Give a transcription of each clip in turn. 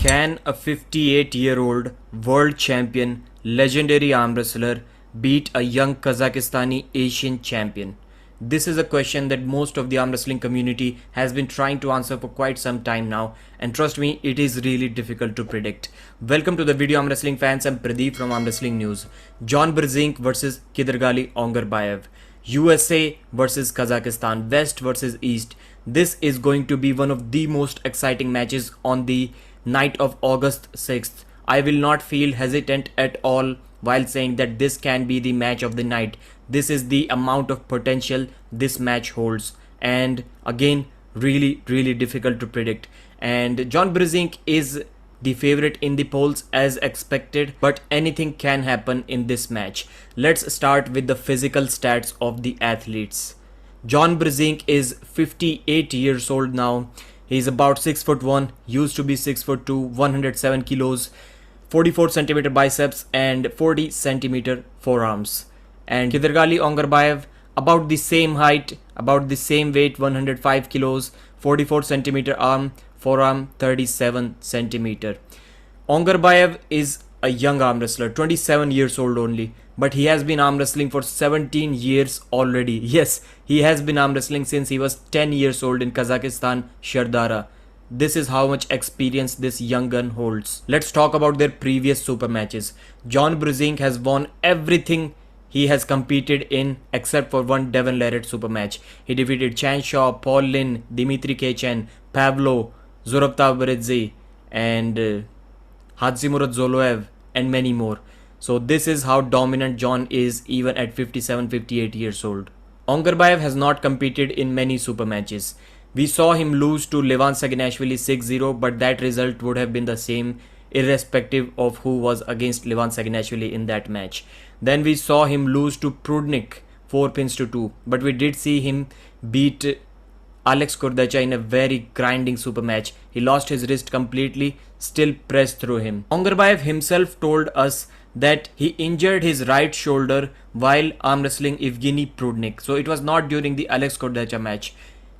Can a 58-year-old world champion, legendary arm wrestler, beat a young Kazakhstani Asian champion? This is a question that most of the arm wrestling community has been trying to answer for quite some time now, and trust me, it is really difficult to predict. Welcome to the video, arm wrestling fans. I'm Pradeep from Arm Wrestling News. Jon Brzezinski versus Kidargali Ongarbayev. USA versus Kazakhstan. West versus East. This is going to be one of the most exciting matches on the night of August 6th. I will not feel hesitant at all while saying that this can be the match of the night. This is the amount of potential this match holds, and again, really difficult to predict. And Jon Brzezinski is the favorite in the polls as expected, but anything can happen in this match. Let's start with the physical stats of the athletes. Jon Brzezinski is 58 years old now. He's about 6'1", used to be 6'2", 107 kilos, 44 centimeter biceps and 40 centimeter forearms. And Kidargali Ongarbayev, about the same height, about the same weight, 105 kilos, 44 centimeter arm, forearm 37 centimeter. Ongarbayev is a young arm wrestler, 27 years old only, but he has been arm wrestling for 17 years already. Yes, he has been arm wrestling since he was 10 years old in Kazakhstan, Shardara. This is how much experience this young gun holds. Let's talk about their previous super matches. Jon Brzezinski has won everything he has competed in except for one Devon Larratt super match. He defeated Chan Shaw, Paul Lin, Dimitri Kechen, Pavlo, Zurab Tabaridze and Hadzimurat Zoloev and many more. So this is how dominant Jon is even at 57-58 years old. Ongarbayev has not competed in many super matches. We saw him lose to Levan Saginashvili 6-0, but that result would have been the same irrespective of who was against Levan Saginashvili in that match. Then we saw him lose to Prudnik 4-2, but we did see him beat Alex Kurdacha in a very grinding super match. He lost his wrist completely, still pressed through him. Ongarbayev himself told us that he injured his right shoulder while arm wrestling Evgeny Prudnik. So it was not during the Alex Kurdacha match.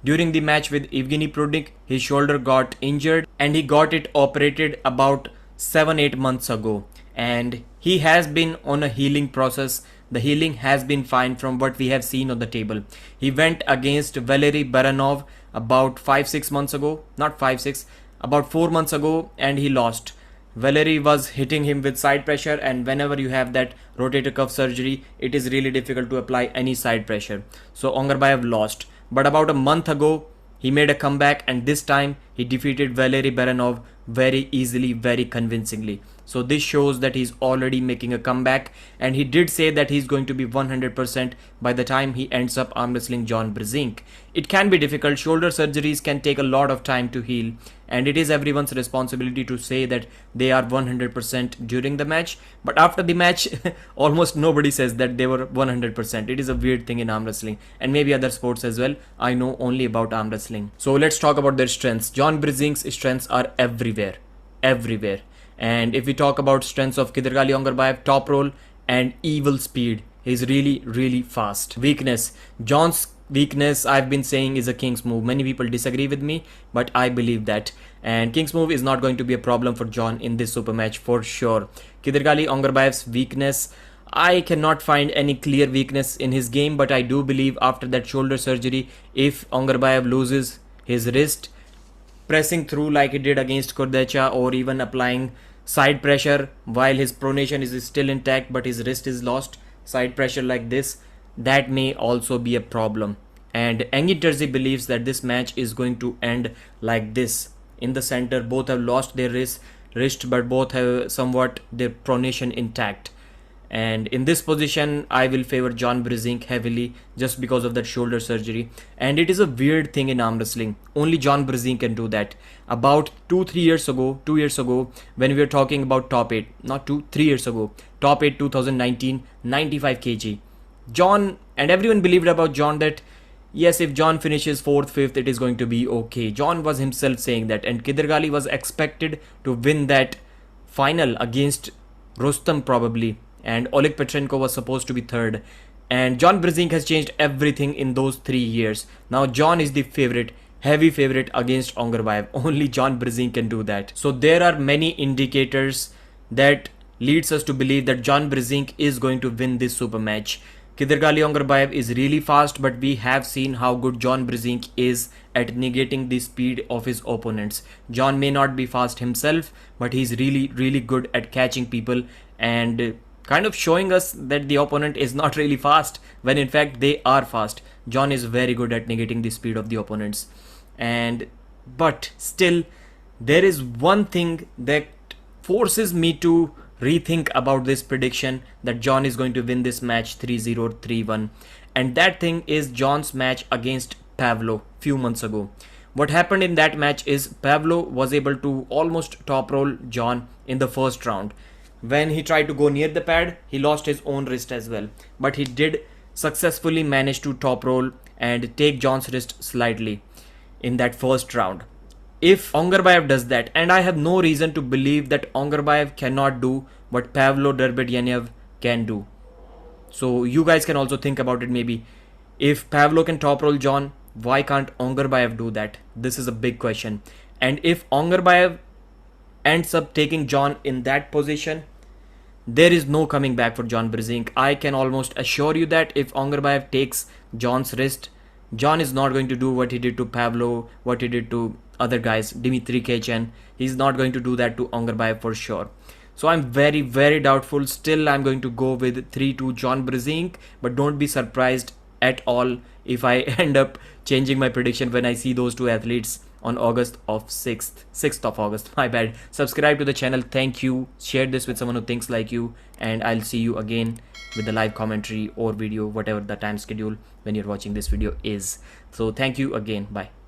During the match with Evgeny Prudnik, his shoulder got injured and he got it operated about 7-8 months ago. And he has been on a healing process. The healing has been fine from what we have seen on the table. He went against Valery Baranov about 5-6 months ago. Not 5-6, about 4 months ago, and he lost. Valery was hitting him with side pressure, and whenever you have that rotator cuff surgery, it is really difficult to apply any side pressure. So Ongarbayev lost. But about a month ago, he made a comeback, and this time he defeated Valery Baranov very easily, very convincingly. So this shows that he's already making a comeback, and he did say that he's going to be 100% by the time he ends up arm wrestling Jon Brzezinski. It can be difficult. Shoulder surgeries can take a lot of time to heal, and it is everyone's responsibility to say that they are 100% during the match. But after the match, almost nobody says that they were 100%. It is a weird thing in arm wrestling, and maybe other sports as well. I know only about arm wrestling. So let's talk about their strengths. Jon Brzezinski's strengths are everywhere. And if we talk about strengths of Kidargali Ongarbayev, top roll and evil speed. He's really fast. Weakness. Jon's weakness, I've been saying, is a king's move. Many people disagree with me, but I believe that. And king's move is not going to be a problem for Jon in this super match for sure. Kidargali Ongarbayev's weakness, I cannot find any clear weakness in his game, but I do believe after that shoulder surgery, if Ongarbayev loses his wrist, pressing through like he did against Kurdacha, or even applying side pressure while his pronation is still intact but his wrist is lost, side pressure like this, that may also be a problem. And Engin Terzi believes that this match is going to end like this. In the center, both have lost their wrist, but both have somewhat their pronation intact. And in this position, I will favor Jon Brzezinski heavily just because of that shoulder surgery. And it is a weird thing in arm wrestling. Only Jon Brzezinski can do that. About 2 years ago, when we were talking about top 8, not 2, 3 years ago, top 8 2019, 95 kg. Jon, and everyone believed about Jon that yes, if Jon finishes 4th, 5th, it is going to be okay. Jon was himself saying that, and Kidargali was expected to win that final against Rustam probably. And Oleg Petrenko was supposed to be 3rd. And Jon Brzezinski has changed everything in those 3 years. Now Jon is the favorite. heavy favorite against Ongarbayev. Only John Brzezinski can do that. So there are many indicators that leads us to believe that John Brzezinski is going to win this super match. Kidargali Ongarbayev is really fast, but we have seen how good John Brzezinski is at negating the speed of his opponents. John may not be fast himself, but he's really good at catching people and kind of showing us that the opponent is not really fast when in fact they are fast. John is very good at negating the speed of the opponents. But still, there is one thing that forces me to rethink about this prediction that John is going to win this match 3-0, 3-1, and that thing is John's match against Pavlo few months ago. What happened in that match is Pavlo was able to almost top roll John in the first round. When he tried to go near the pad, he lost his own wrist as well, but he did successfully manage to top roll and take John's wrist slightly in that first round. If Ongarbayev does that, and I have no reason to believe that Ongarbayev cannot do what Pavlo Derbedyanev can do. So you guys can also think about it maybe. If Pavlo can top roll John, why can't Ongarbayev do that? This is a big question. And if Ongarbayev ends up taking John in that position, there is no coming back for John Brzezinski. I can almost assure you that if Ongarbayev takes John's wrist, John is not going to do what he did to Pavlo, what he did to other guys, Dimitri Kechen. He's not going to do that to Ongarbayev for sure. So I'm very doubtful. Still, I'm going to go with 3-2 John Brzezinski, but don't be surprised at all if I end up changing my prediction when I see those two athletes on August of 6th of August. My bad. Subscribe to the channel. Thank you. Share this with someone who thinks like you, and I'll see you again with the live commentary or video, whatever the time schedule when you're watching this video is. So thank you again. Bye.